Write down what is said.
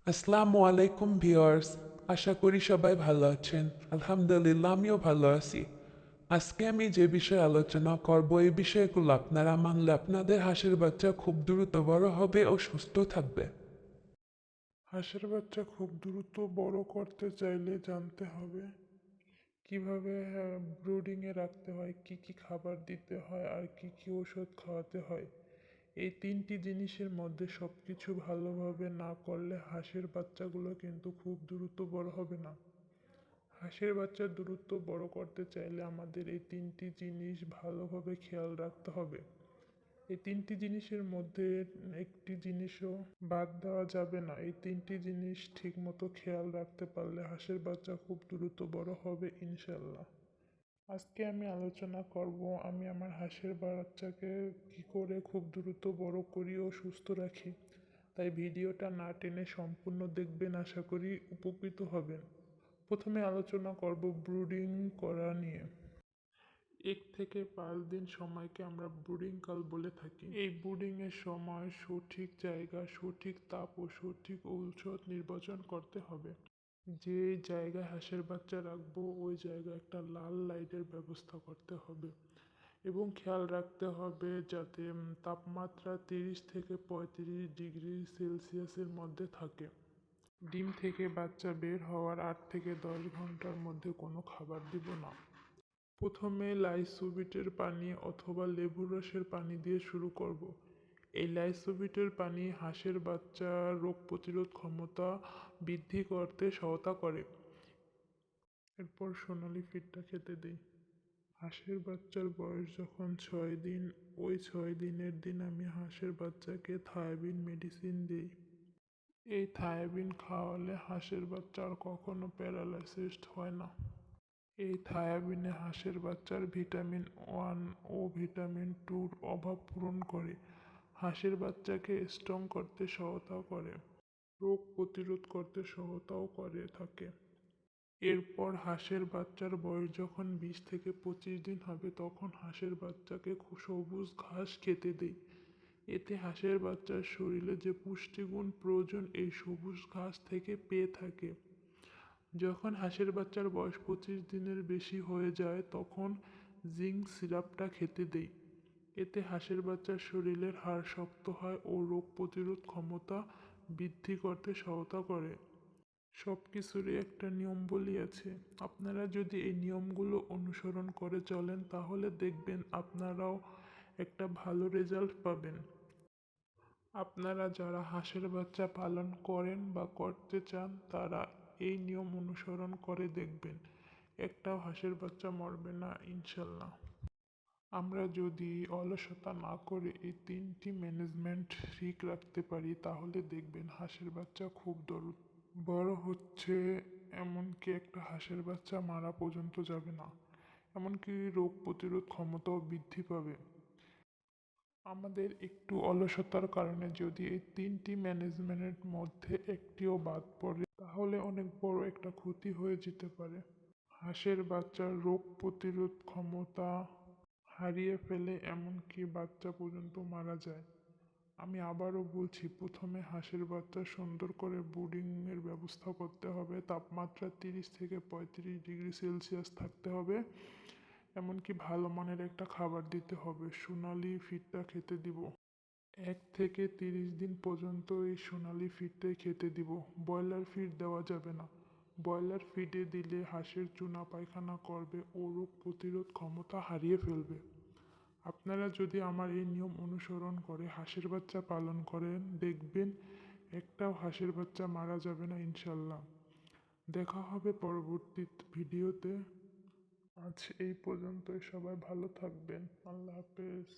আসসালামু আলাইকুম ভিউয়ার্স, আশা করি সবাই ভালো আছেন। আলহামদুলিল্লাহ আমিও ভালো আছি। আজকে আমি যে বিষয়ে আলোচনা করব এই বিষয়গুলো আপনারা মানলে আপনাদের হাঁসের বাচ্চা খুব দ্রুত বড় হবে ও সুস্থ থাকবে। হাঁসের বাচ্চা খুব দ্রুত বড় করতে চাইলে জানতে হবে কিভাবে ব্রুডিংয়ে রাখতে হয়, কি কি খাবার দিতে হয় আর কি কি ওষুধ খাওয়াতে হয়। এই তিনটি জিনিসের মধ্যে সব কিছু ভালোভাবে না করলে হাঁসের বাচ্চাগুলো কিন্তু খুব দ্রুত বড় হবে না। হাঁসের বাচ্চা দ্রুত বড় করতে চাইলে আমাদের এই তিনটি জিনিস ভালোভাবে খেয়াল রাখতে হবে। এই তিনটি জিনিসের মধ্যে একটি জিনিসও বাদ দেওয়া যাবে না। এই তিনটি জিনিস ঠিকমতো খেয়াল রাখতে পারলে হাঁসের বাচ্চা খুব দ্রুত বড় হবে ইনশাল্লাহ। আজকে আমি আলোচনা করব আমি আমার হাঁসের বাচ্চাকে কি করে খুব দ্রুত বড় করি ও সুস্থ রাখি। তাই ভিডিওটা না টেনে সম্পূর্ণ দেখবেন, আশা করি উপকৃত হবেন। প্রথমে আলোচনা করব ব্রুডিং করা নিয়ে। 1 থেকে 5 দিন সময়কে আমরা ব্রুডিং কাল বলে থাকি। এই ব্রুডিংয়ের সময় সঠিক জায়গা, সঠিক তাপ ও সঠিক ঔষধ নির্বাচন করতে হবে। যে জায়গায় হাঁসের বাচ্চা রাখবো ওই জায়গায় একটা লাল লাইটের ব্যবস্থা করতে হবে এবং খেয়াল রাখতে হবে যাতে তাপমাত্রা 30 থেকে 35 ডিগ্রি সেলসিয়াসের মধ্যে থাকে। ডিম থেকে বাচ্চা বের হওয়ার 8 থেকে 10 ঘন্টার মধ্যে কোনো খাবার দিব না। প্রথমে লাইসোবিটের পানি অথবা লেবুর রসের পানি দিয়ে শুরু করব। এই লাইসোবিটের পানি হাঁসের বাচ্চার রোগ প্রতিরোধ ক্ষমতা বৃদ্ধি করতে সহায়তা করে। এরপর সোনালি ফিডটা খেতে দিই। হাঁসের বাচ্চার বয়স যখন 6 দিন, ওই 6 দিনের দিন আমি হাঁসের বাচ্চাকে থায়াবিন মেডিসিন দিই। এই থায়াবিন খাওয়ালে হাঁসের বাচ্চা আর কখনো প্যারালাইসিস হয় না। এই থায়াবিনে হাঁসের বাচ্চার ভিটামিন 1 ও ভিটামিন 2 অভাব পূরণ করে, হাঁসের বাচ্চাকে স্ট্রং করতে সহায়তা করে, রোগ প্রতিরোধ করতে সহায়তাও করে থাকে। এরপর হাঁসের বাচ্চার বয়স যখন 20 থেকে 25 দিন হবে তখন হাঁসের বাচ্চাকে সবুজ ঘাস খেতে দেই। এতে হাঁসের বাচ্চার শরীরে যে পুষ্টিগুণ প্রয়োজন এই সবুজ ঘাস থেকে পেয়ে থাকে। যখন হাঁসের বাচ্চার বয়স 25 দিনের বেশি হয়ে যায় তখন জিঙ্ক সিরাপটা খেতে দেই। এতে হাঁসের বাচ্চার শরীরের হাড় শক্ত হয় ও রোগ প্রতিরোধ ক্ষমতা বৃদ্ধি করতে সহায়তা করে। সব কিছুরই একটা নিয়মাবলী আছে। আপনারা যদি এই নিয়মগুলো অনুসরণ করে চলেন তাহলে দেখবেন আপনারাও একটা ভালো রেজাল্ট পাবেন। আপনারা যারা হাঁসের বাচ্চা পালন করেন বা করতে চান তারা এই নিয়ম অনুসরণ করে দেখবেন, একটাও হাঁসের বাচ্চা মরবে না ইনশাল্লাহ। আমরা যদি অলসতা না করে এই তিনটি ম্যানেজমেন্ট ঠিক রাখতে পারি তাহলে দেখবেন হাঁসের বাচ্চা খুব বড় হচ্ছে, এমনকি একটা হাঁসের বাচ্চা মারা পর্যন্ত যাবে না, এমনকি রোগ প্রতিরোধ ক্ষমতাও বৃদ্ধি পাবে। আমাদের একটু অলসতার কারণে যদি এই তিনটি ম্যানেজমেন্টের মধ্যে একটিও বাদ পড়ে তাহলে অনেক বড় একটা ক্ষতি হয়ে যেতে পারে। হাঁসের বাচ্চার রোগ প্রতিরোধ ক্ষমতা হারিয়ে ফেলে, এমনকি বাচ্চা পর্যন্ত মারা যায়। আমি আবারও বলছি, প্রথমে হাঁসের বাচ্চা সুন্দর করে ব্রুডিংয়ের ব্যবস্থা করতে হবে। তাপমাত্রা 30 থেকে 35 ডিগ্রি সেলসিয়াস থাকতে হবে, এমনকি ভালো মানের একটা খাবার দিতে হবে। সোনালি ফিডটা খেতে দিব। 1 থেকে 30 দিন পর্যন্ত এই সোনালি ফিডটাই খেতে দিব। ব্রয়লার ফিড দেওয়া যাবে না। ব্রয়লার ফিডে দিলে হাঁসের চুনা পায়খানা করবে ও রোগ প্রতিরোধ ক্ষমতা হারিয়ে ফেলবে। আপনারা যদি আমার এই নিয়ম অনুসরণ করে হাঁসের বাচ্চা পালন করেন দেখবেন একটাও হাঁসের বাচ্চা মারা যাবে না ইনশাল্লাহ। দেখা হবে পরবর্তী ভিডিওতে। আজ এই পর্যন্তই, সবাই ভালো থাকবেন। আল্লাহ হাফেজ।